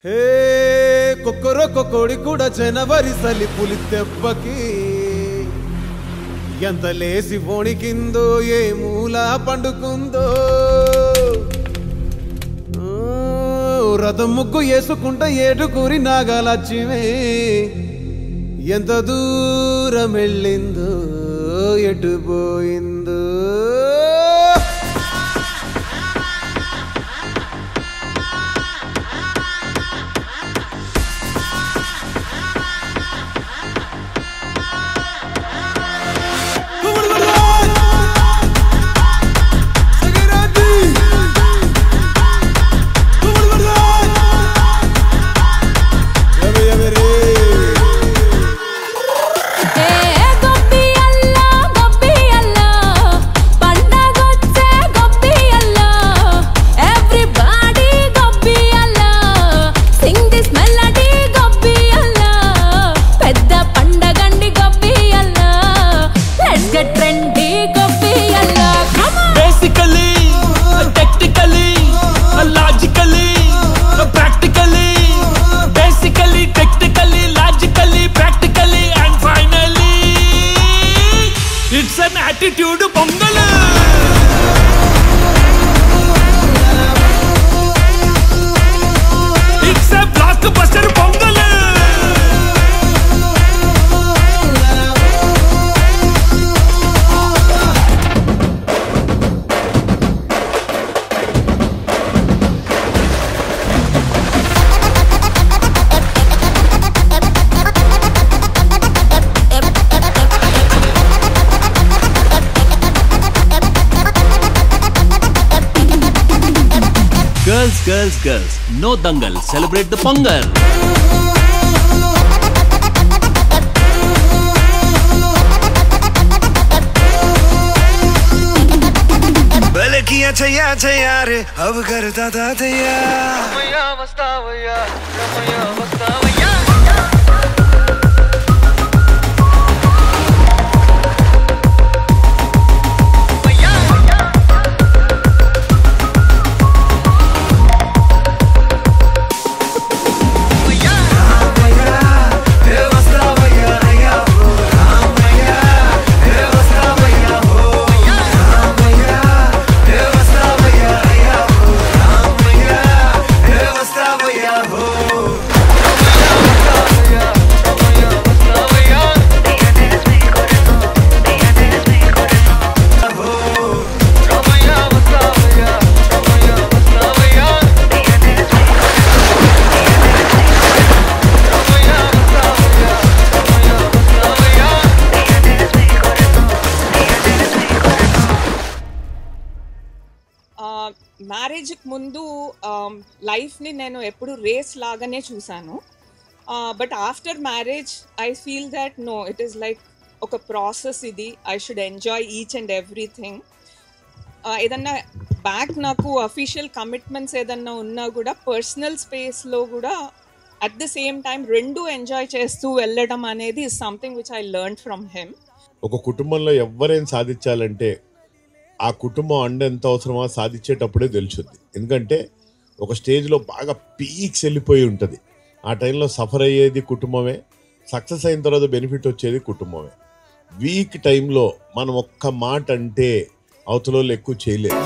హే కొక్కరొక్క కోడి కూడా జనవరి సలి పులి దెబ్బకి ఎంత లేసి వణికిందో ఏ మూల పండుకుందో రథం ముగ్గు వేసుకుంటా ఏడుకూరి నాగాలచ్చిమే ఎంత దూరం వెళ్ళిందో ఎటుపోయిందో attitude pongal it's a blockbuster pongal Girls, no dangal, celebrate the Pongal. भले किया छैया रे अब करता था तैया रमैया वस्तावैया रमैया वस्तावैया మ్యారేజ్ ముందు లైఫ్ని నేను ఎప్పుడు రేస్ లాగానే చూసాను but after marriage I feel that no it is like ఒక ప్రాసెస్ ఇది I should enjoy each and everything ఏదన్నా బ్యాక్ నాకు అఫీషియల్ కమిట్మెంట్స్ ఏదన్నా ఉన్నా కూడా పర్సనల్ స్పేస్లో కూడా అట్ ద సేమ్ టైం రెండు ఎంజాయ్ చేస్తూ వెళ్ళడం అనేది is something which I learn from him. ఒక కుటుంబంలో ఎవరైనా సాధించాలంటే ఆ కుటుంబం అండ ఎంత అవసరమో సాధించేటప్పుడే తెలుస్తుంది. ఎందుకంటే ఒక స్టేజ్లో బాగా పీక్స్ వెళ్ళిపోయి ఉంటుంది. ఆ టైంలో సఫర్ అయ్యేది కుటుంబమే, సక్సెస్ అయిన తర్వాత బెనిఫిట్ వచ్చేది కుటుంబమే. వీక్ టైంలో మనం ఒక్క మాట అంటే అవతల ఎక్కువ చేయలేదు.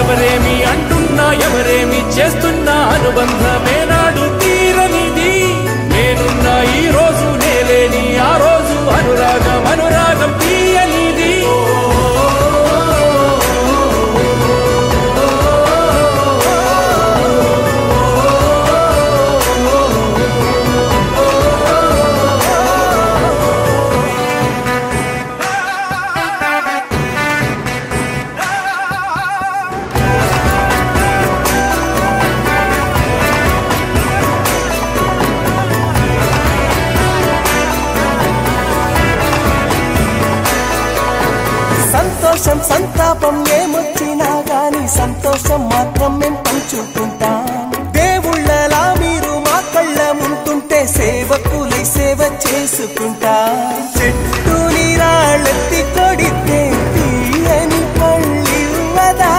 ఎవరేమి అంటున్నా ఎవరేమి చేస్తున్నా అనుబంధమే నాడు తీరనిది. నేనున్నా ఈ రోజు నేలేని ఆ రోజు అనురాగం తీయనిది. సంతాపం ఏమొచ్చినా గాని సంతోషం మాత్రం మేం పంచుకుంటాం. దేవుళ్ళలా మీరు మా కళ్ళ ముంటుంటే సేవకులై సేవ చేసి చేసుకుంటా చెట్టుని రాళ్ళెత్తి కొడితే తీయని పళ్ళివ్వదా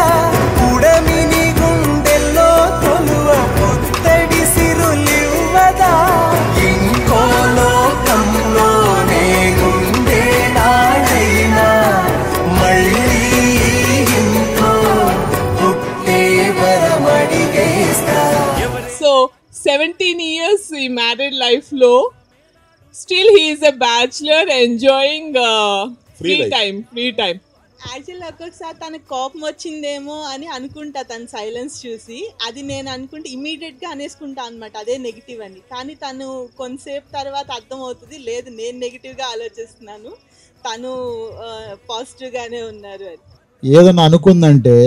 ఉడమిని గుండెల్లో తొలువ పొత్తడి సిరులివ్వదా ఇంకో లోకంలోనే గుండె నాడైనా మళ్ళీ ఇంకో పుట్టే వరమడిగేస్తా. So 17 years we married life low. Still he is a bachelor enjoying free time. Actually ఒక్కొక్కసారి తనకు కోపం వచ్చిందేమో అని అనుకుంటా తన సైలెన్స్ చూసి, అది నేను అనుకుంటే ఇమీడియట్గా అనేసుకుంటా అనమాట అదే నెగిటివ్ అని. కానీ తను కొంతసేపు తర్వాత అర్థమవుతుంది లేదు నేను నెగిటివ్గా ఆలోచిస్తున్నాను, తను పాజిటివ్గానే ఉన్నారు అని. ఏదన్నా అనుకుందంటే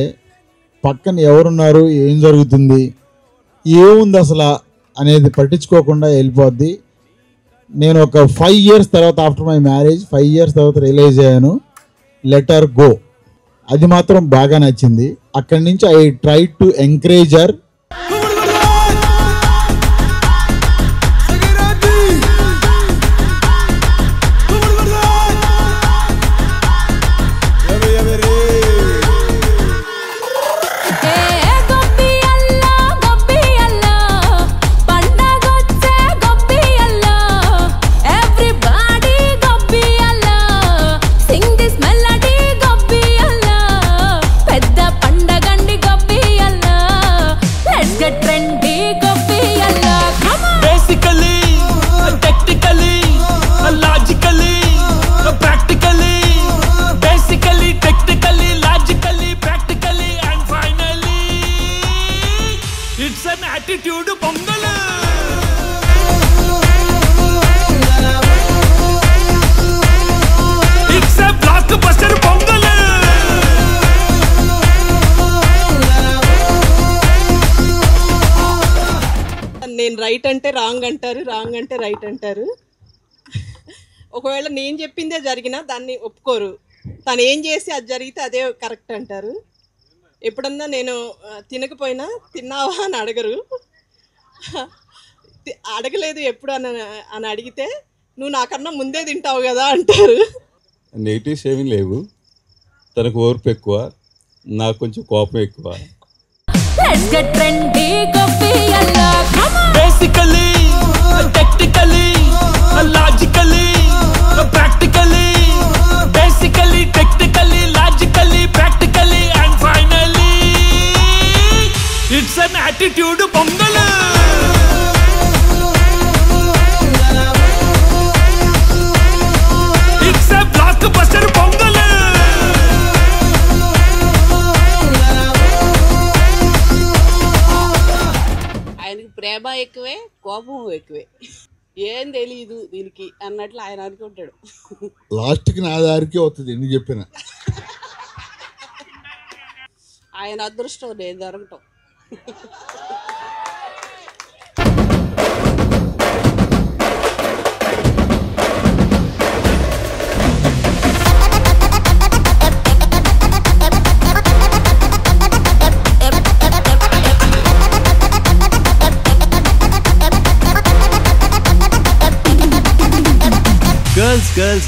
పక్కన ఎవరున్నారు, ఏం జరుగుతుంది, ఏముంది అసలు అనేది పట్టించుకోకుండా వెళ్ళిపోద్ది. నేను ఒక 5 years తర్వాత ఆఫ్టర్ మై మ్యారేజ్ 5 years తర్వాత రియలైజ్ అయ్యాను, లెటర్ గో. అది మాత్రం బాగా నచ్చింది. అక్కడి నుంచి I try to encourage her. నేను రైట్ అంటే రాంగ్ అంటారు, రాంగ్ అంటే రైట్ అంటారు. ఒకవేళ నేను చెప్పిందే జరిగినా దాన్ని ఒప్పుకోరు, తను ఏం చేసి అది జరిగితే అదే కరెక్ట్ అంటారు. ఎప్పుడన్నా నేను తినకపోయినా తిన్నావా అని అడగరు, అడగలేదు ఎప్పుడు అని అడిగితే నువ్వు నాకన్నా ముందే తింటావు కదా అంటారు. నెగిటివ్స్ ఏమీ లేవు, తనకు ఓర్పు ఎక్కువ, నాకు కొంచెం కోపం ఎక్కువ. Basically, technically, logically, practically. Basically, technically, logically, practically, and finally, it's an attitude pongal. It's a blockbuster pongal. ప్రేమ ఎక్కువే, కోపం ఎక్కువే, ఏం తెలియదు దీనికి అన్నట్లు ఆయన అనుకుంటాడు. లాస్ట్కి నా దారికి అవుతుంది ఎన్ని చెప్పిన. ఆయన అదృష్టం నేను దొరకటం.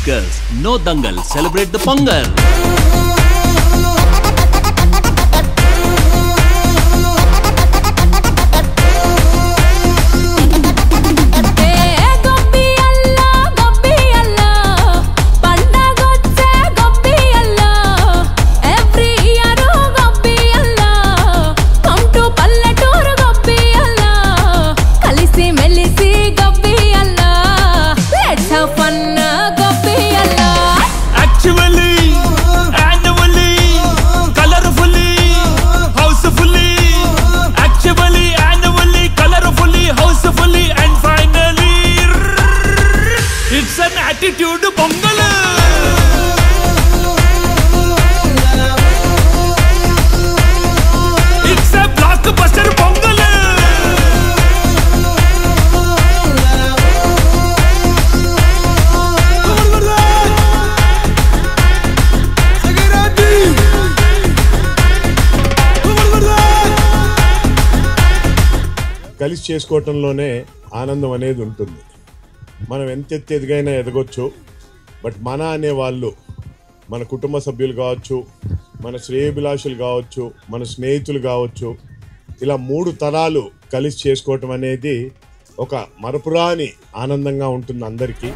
Girls, no dangal, celebrate the Pongal. Attitude pongal. It's a blockbuster pongal. కలిసి చేసుకోవటంలోనే ఆనందం అనేది ఉంటుంది. మనం ఎంత ఎదిగైనా ఎదగొచ్చు. బట్ మన అనే వాళ్ళు, మన కుటుంబ సభ్యులు కావచ్చు, మన శ్రేయోభిలాషులు కావచ్చు, మన స్నేహితులు కావచ్చు, ఇలా 3 తరాలు కలిసి చేసుకోవటం అనేది ఒక మరపురాని ఆనందంగా ఉంటుంది అందరికీ.